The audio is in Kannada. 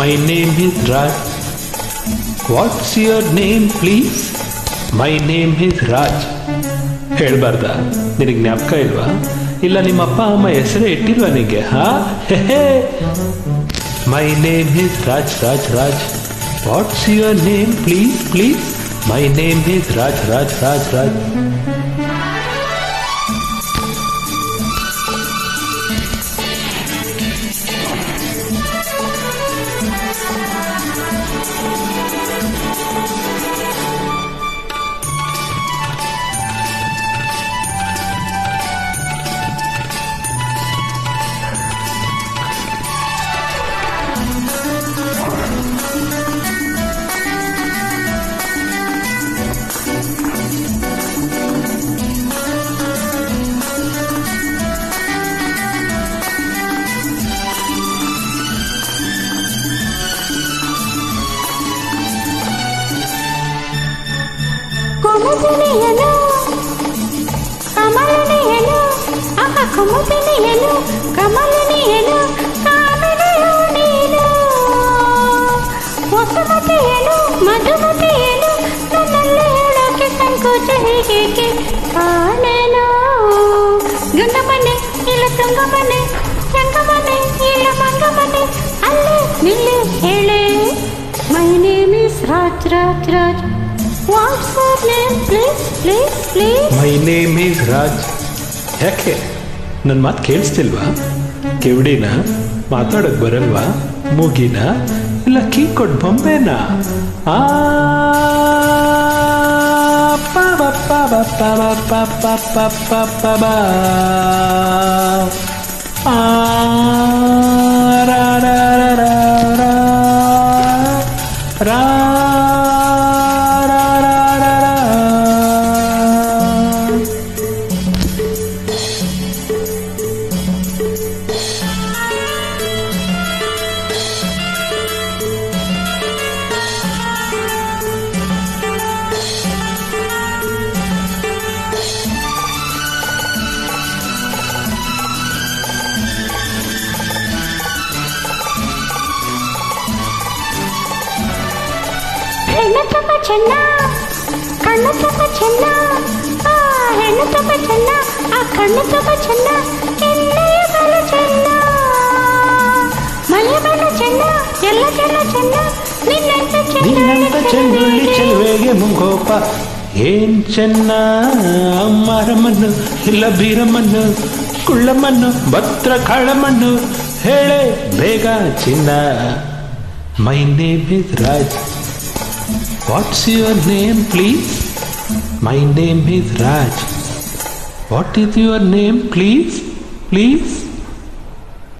My name is Raj. What's your name, please? My name is Raj. ಹೇಳ್ಬಾರ್ದ? ನಿನಗೆ ಜ್ಞಾಪಕ ಇಲ್ವಾ? ಇಲ್ಲ ನಿಮ್ಮ ಅಪ್ಪ ಅಮ್ಮ ಹೆಸರೇ ಇಟ್ಟಿಲ್ವಾ ನಿನಗೆ? ಹಾ, my name is Raj Raj Raj. What's your name please please? My name is Raj Raj Raj Raj. ಕುಮುದಿನಿಯನು ಕಮಲನಿಯನು ಆಹ ಕುಮುದಿನಿಯನು ಕಮಲನಿಯನು ಕಾಮಿನಿಯು ನೀನು ವಸುಮತಿಯನು ಮಧುಮತಿಯನು ನನ್ನಲ್ಲಿ ಹೇಳೋಕೆ ಸಂಕೋಚ ಹೀಗೇಕೆ ಕಾಣೆನೋ ಗಂಗಮನೆ ಇಲ್ಲ ತುಂಗಮನೆ ಸಂಗಮನೆ ಇಲ್ಲ ಮಂಗಮನೆ ಅಲ್ಲೇ ನಿಲ್ಲಿ ಹೇಳೆ ಮೈ name is Raj Raj Raj. What's your name, please, please, please? My name is Raj. ಯಾಕೆ ನನ್ನ ಮಾತು ಕೇಳಿಸ್ತಿಲ್ವಾ? ಕಿವಿಡಿನ ಮಾತಾಡೋಕೆ ಬರಲ್ವಾ? ಮೂಗಿನ ಇಲ್ಲ ಕೀ ಕೊಟ್ಟು ಬೊಂಬೆನಾ? ಆ ಪ ಬ ಪ ಬ ಪ ಬ ಪ ಪ ಪ ಪ ಪ ಬ ಆ ರಾ ರಾ ರಾ ರಾ ರಾ ಹೆಣ್ಣು ತುಂಬ ಚೆನ್ನ ಕಣ್ಣು ತುಂಬ ಚೆನ್ನ ಆ ಹೆಣ್ಣು ತುಂಬ ಚೆನ್ನ ಆ ಕಣ್ಣು ತುಂಬ ಚೆನ್ನ ಎಣ್ಣೆಯ ಬಲ ಚೆನ್ನ ಮಳೆ ಬಲ ಚೆನ್ನ ಎಲ್ಲ ಚೆನ್ನ ಚೆನ್ನ ನಿನ್ನಂತ ಚೆಂಡುಳ್ಳಿ ಚೆಲುವೆಗೆ ಮುಂಗೋಪ. ಏನ್ ಚೆನ್ನ ಮಾರಮ್ಮನ್ನು ಇಲ್ಲ ಬೀರಮ್ಮನ್ನು ಕುಳ್ಳಮ್ಮನ್ನು ಭದ್ರ ಕಾಳಮ್ಮನ್ನು ಹೇಳೆ ಬೇಗ ಚಿನ್ನ. ಮೈ name is Raj. What's your name, please? My name is Raj. What is your name, please? Please?